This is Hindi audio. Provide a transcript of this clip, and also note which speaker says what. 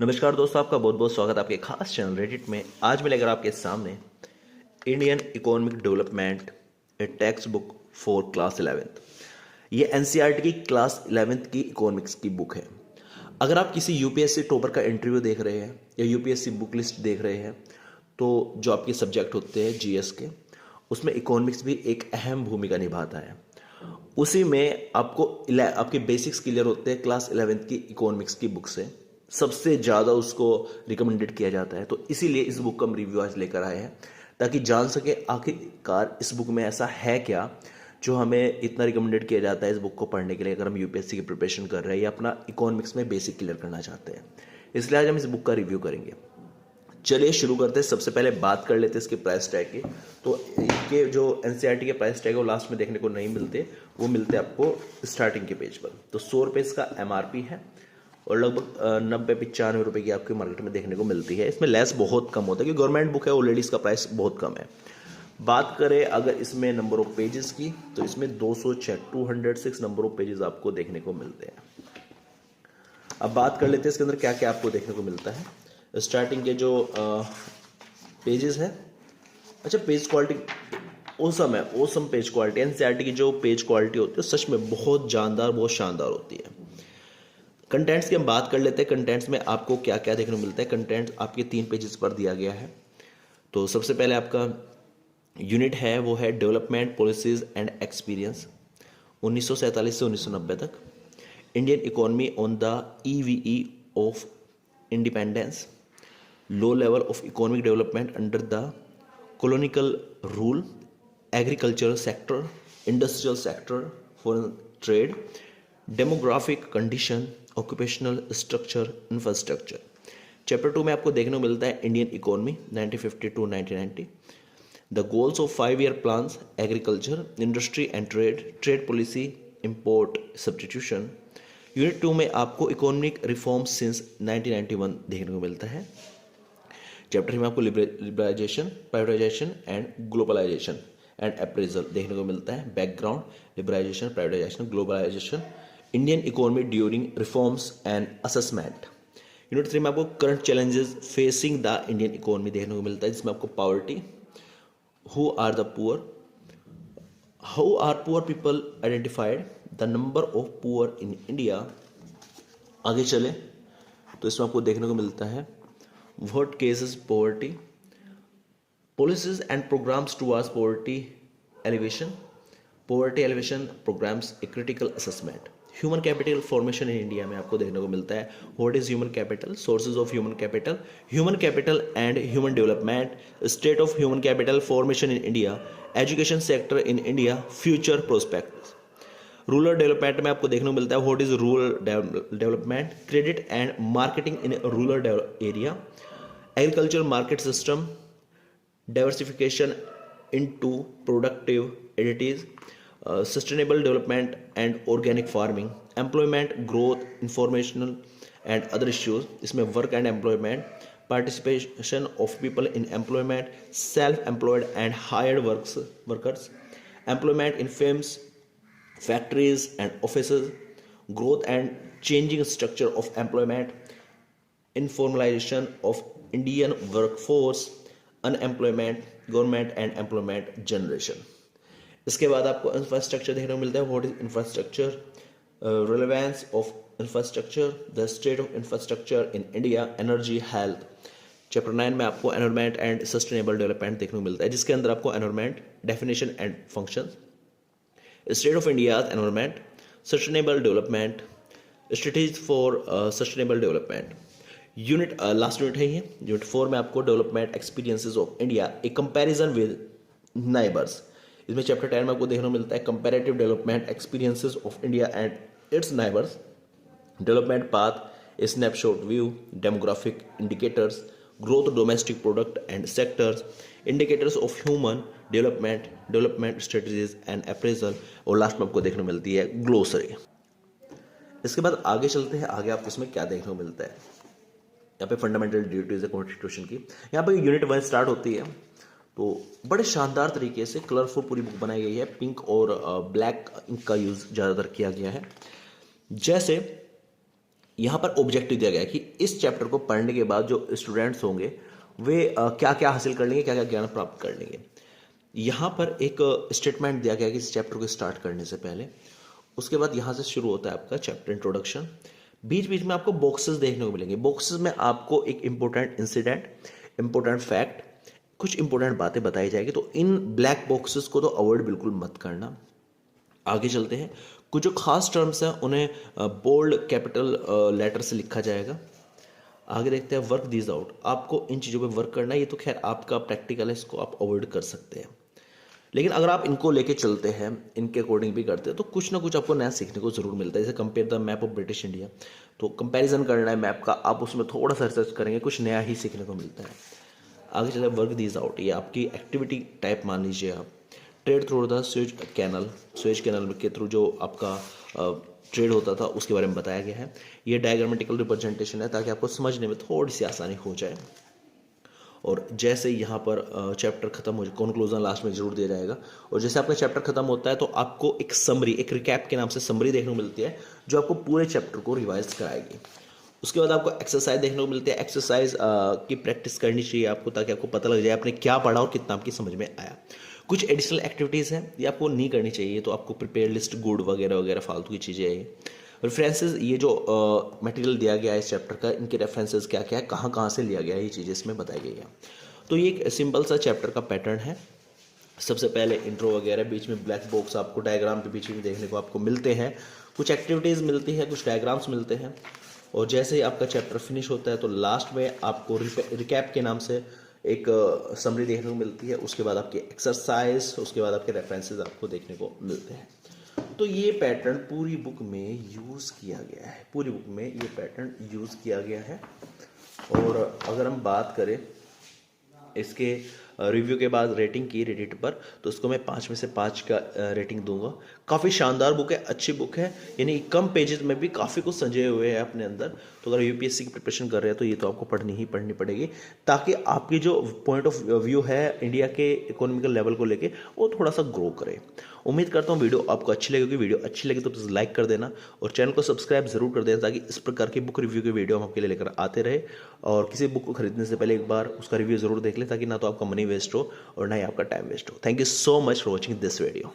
Speaker 1: नमस्कार दोस्तों, आपका बहुत बहुत स्वागत है आपके खास चैनल रेडिट में। आज मैं लेकर आपके सामने Indian economic development A text book for class 11th। ये एनसीईआरटी की क्लास 11th की इकोनॉमिक्स की बुक है। अगर आप किसी यूपीएससी टॉपर का इंटरव्यू देख रहे हैं या यूपीएससी बुक लिस्ट देख रहे हैं तो जो आपके सब्जेक्ट होते हैं जीएस के, उसमें इकोनॉमिक्स भी एक अहम भूमिका निभाता है। उसी में आपको आपके बेसिक्स क्लियर होते हैं क्लास 11th की इकोनॉमिक्स की बुक से। सबसे ज़्यादा उसको रिकमेंडेड किया जाता है, तो इसीलिए इस बुक का हम रिव्यू आज लेकर आए हैं ताकि जान सके आखिरकार इस बुक में ऐसा है क्या जो हमें इतना रिकमेंडेड किया जाता है इस बुक को पढ़ने के लिए, अगर हम यूपीएससी की प्रिपरेशन कर रहे हैं या अपना इकोनॉमिक्स में बेसिक क्लियर करना चाहते हैं। इसलिए आज हम इस बुक का रिव्यू करेंगे। चलिए शुरू करते हैं। सबसे पहले बात कर लेते हैं इसके प्राइस टैग की। तो इसके जो एनसीईआरटी के प्राइस टैग है वो लास्ट में देखने को नहीं मिलते, वो मिलते हैं आपको स्टार्टिंग के पेज पर। तो 100 रुपये इसका एमआरपी है और लगभग 90-95 रुपये की आपको मार्केट में देखने को मिलती है। इसमें लेस बहुत कम होता है क्योंकि गवर्नमेंट बुक है, ऑलरेडी इसका प्राइस बहुत कम है। बात करें अगर इसमें नंबर ऑफ पेजेस की, तो इसमें 206 नंबर ऑफ पेजेस आपको देखने को मिलते हैं। अब बात कर लेते हैं इसके अंदर क्या क्या आपको देखने को मिलता है। स्टार्टिंग के जो पेजेस है, अच्छा पेज क्वालिटी ओसम है, ओसम पेज क्वालिटी। एनसीईआरटी की जो पेज क्वालिटी होती है सच में बहुत जानदार, बहुत शानदार होती है। कंटेंट्स की हम बात कर लेते हैं। कंटेंट्स में आपको क्या क्या देखने को मिलता है। कंटेंट्स आपके 3 पेजेस पर दिया गया है। तो सबसे पहले आपका यूनिट है वो है डेवलपमेंट पॉलिसीज एंड एक्सपीरियंस 1947 से 1990 तक। Indian economy on the ईवीई of independence, low level of economic development under the colonial rule, agricultural sector, industrial sector, foreign trade, demographic condition, occupational structure, infrastructure। Chapter 2 में आपको देखने को मिलता है Indian economy 1950 to 1990, the goals of 5-year plans, agriculture, industry and trade, trade policy, import substitution. Unit 2 में आपको इकोनॉमिक रिफॉर्म सिंस 1991 देखने को मिलता है। चैप्टर 3 में आपको liberalisation, privatisation and globalisation and appraisal देखने को मिलता है। Background, liberalisation, privatisation, globalisation, Indian economy during reforms and assessment. Unit 3 में आपको current challenges facing the Indian economy देखने को मिलता है, जिसमें आपको poverty, who are the poor, how are poor people identified, the number of poor in India. आगे चले तो इसमें आपको देखने को मिलता है what causes poverty, policies and programs towards poverty elevation programs, a critical assessment। Human capital formation in India में आपको देखने को मिलता है what is human capital, sources of human capital and human development, state of human capital formation in India, education sector in India, future prospects. Rural development में आपको देखने को मिलता है what is rural development, credit and marketing in rural area, agriculture market system, diversification into productive additive, sustainable development and organic farming, employment growth, informational and other issues. इसमें work and employment, participation of people in employment, self employed and hired workers, employment in firms, factories and offices, growth and changing structure of employment, informalization of Indian workforce, unemployment, government and employment generation। इसके बाद आपको इंफ्रास्ट्रक्चर देखने को मिलता है what is infrastructure, relevance of infrastructure, the state of infrastructure in India, energy, health. Chapter 9 में आपको एनवायरमेंट एंड सस्टेनेबल डेवलपमेंट देखने को मिलता है, जिसके अंदर आपको environment definition and functions, state of India's environment, sustainable development, strategies for sustainable development. Unit last unit है ये। यूनिट 4 में आपको development experiences of India, A comparison with neighbours. इसमें चैप्टर 10 में आपको देखने को मिलता है comparative development experiences of India and it's neighbours, development path, A snapshot view, demographic indicators, growth domestic product and sectors, indicators of human development, development strategies and appraisal, और लास्ट में आपको देखने को मिलती है ग्लोसरी। इसके बाद आगे चलते हैं, आगे आपको इसमें क्या देखने को मिलता है। यहाँ पे फंडामेंटल ड्यूटीज है कॉन्स्टिट्यूशन की। यहाँ पे यूनिट 1 स्टार्ट होती है, तो बड़े शानदार तरीके से कलरफुल पूरी बुक बनाई गई है। पिंक और ब्लैक इंक का यूज ज़्यादातर किया गया है। जैसे यहाँ पर ऑब्जेक्टिव दिया गया है कि इस चैप्टर को पढ़ने के बाद जो स्टूडेंट्स होंगे वे क्या क्या हासिल कर लेंगे, क्या क्या ज्ञान प्राप्त कर लेंगे। यहाँ पर एक स्टेटमेंट दिया गया है कि इस चैप्टर को स्टार्ट करने से पहले। उसके बाद यहाँ से शुरू होता है आपका चैप्टर इंट्रोडक्शन। बीच बीच में आपको बॉक्सेस देखने को मिलेंगे। बॉक्सेस में आपको एक इंपॉर्टेंट इंसिडेंट, इंपॉर्टेंट फैक्ट, कुछ इंपॉर्टेंट बातें बताई जाएगी। तो इन ब्लैक बॉक्सेस को तो अवॉइड बिल्कुल मत करना। आगे चलते हैं। कुछ जो खास टर्म्स हैं उन्हें बोल्ड कैपिटल लेटर से लिखा जाएगा। आगे देखते हैं वर्क दीज आउट। आपको इन चीज़ों पे वर्क करना है। ये तो खैर आपका प्रैक्टिकल है, इसको आप अवॉइड कर सकते हैं। लेकिन अगर आप इनको लेके चलते हैं, इनके अकॉर्डिंग भी करते हैं, तो कुछ ना कुछ आपको नया सीखने को ज़रूर मिलता है। जैसे compare the map of British India, तो कंपैरिजन करना है मैप का, आप उसमें थोड़ा सा रिसर्च करेंगे, कुछ नया ही सीखने को मिलता है। आगे चले वर्क दीज आउट। ये आपकी एक्टिविटी टाइप मान लीजिए आप। Trade through the Suez canal, Suez canal के थ्रू जो आपका ट्रेड होता था उसके बारे में बताया गया है। ये डायग्रामेटिकल रिप्रेजेंटेशन है ताकि आपको समझने में थोड़ी सी आसानी हो जाए। और जैसे यहाँ पर चैप्टर खत्म हो जाए, कॉन्क्लूजन लास्ट में जरूर दिया जाएगा। और जैसे आपका चैप्टर खत्म होता है तो आपको एक समरी, एक रिकैप के नाम से समरी देखने को मिलती है जो आपको पूरे चैप्टर को रिवाइज कराएगी। उसके बाद आपको एक्सरसाइज देखने को मिलती है। एक्सरसाइज की प्रैक्टिस करनी चाहिए आपको ताकि आपको पता लग जाए आपने क्या पढ़ा और कितना आपकी समझ में आया। कुछ एडिशनल एक्टिविटीज़ हैं ये आपको नहीं करनी चाहिए, तो आपको प्रिपेयर लिस्ट, गुड वगैरह वगैरह फालतू की चीज़ें हैं। रेफरेंसेस, ये जो मटेरियल दिया गया है इस चैप्टर का, इनके रेफरेंसेस क्या क्या है, कहाँ कहाँ से लिया गया है, ये चीज़ें इसमें बताई गई है। तो ये एक सिंपल सा चैप्टर का पैटर्न है। सबसे पहले इंट्रो वगैरह, बीच में ब्लैक बॉक्स आपको डायग्राम के बीच में देखने को आपको मिलते हैं, कुछ एक्टिविटीज़ मिलती हैं, कुछ डायग्राम्स मिलते हैं। और जैसे ही आपका चैप्टर फिनिश होता है तो लास्ट में आपको रिकैप के नाम से एक समरी देखने को मिलती है। उसके बाद आपके एक्सरसाइज, उसके बाद आपके रेफरेंसेस आपको देखने को मिलते हैं। तो ये पैटर्न पूरी बुक में यूज़ किया गया है, पूरी बुक में ये पैटर्न यूज़ किया गया है। और अगर हम बात करें इसके रिव्यू के बाद रेटिंग की रेडिट पर, तो उसको मैं 5 में से 5 का रेटिंग दूंगा। काफ़ी शानदार बुक है, अच्छी बुक है, यानी कम पेजेस में भी काफ़ी कुछ संजय हुए हैं अपने अंदर। तो अगर यूपीएससी की प्रिपरेशन कर रहे हैं तो ये तो आपको पढ़नी ही पढ़नी पड़ेगी, ताकि आपकी जो पॉइंट ऑफ व्यू है इंडिया के इकोनॉमिकल लेवल को लेके वो थोड़ा सा ग्रो करे। उम्मीद करता हूँ वीडियो आपको अच्छी लगेगी। वीडियो अच्छी लगी तो प्लीज़ लाइक कर देना और चैनल को सब्सक्राइब जरूर कर देना, ताकि इस प्रकार की बुक रिव्यू के वीडियो हम आपके लिए लेकर आते रहे। और किसी बुक को खरीदने से पहले एक बार उसका रिव्यू जरूर देख लें, ताकि ना तो आपका मनी वेस्ट हो और ना ही आपका टाइम वेस्ट हो। Thank you so much for watching this video.